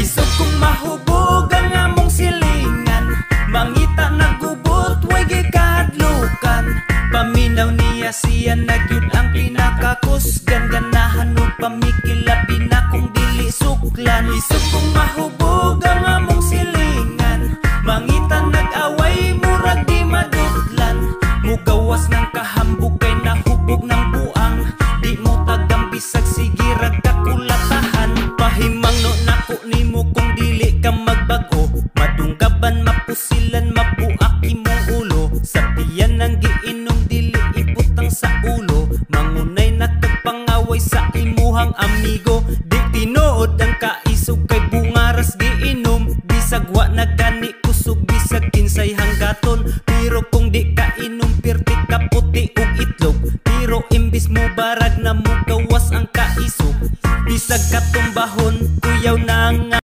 Isog kong mahubog ang among silingan, mangita nagubot, way gikahadlukan. Paminaw niya siya nagyud ang pinakakusgan, ganahan o pamikilabi na kung dili suklan. Isog kong mahubog ang among silingan, mangita nag-away, murag di madutlan. Mugawas ng kahambog kay nahubog ng buang, di mo tagang bisag sige ragkakulatahan. Pahimang no nako nimo kung dili ka magbago, madunggaban mapusilan mabuak imong ulo. Sa tiyan ng giinom dili ibutang sa ulo, mangunay nakagpangaway sa imuhang amigo. Di tinuod ang kaisog kay bungaras giinom, bisag wa na gani kusog bisag kinsay hanggaton. Pero kung di ka inom pirti ka puti ug itlog, pero imbis mo barag na mo gawas ang kaisog. Bisag katumbahon kuyaw na nga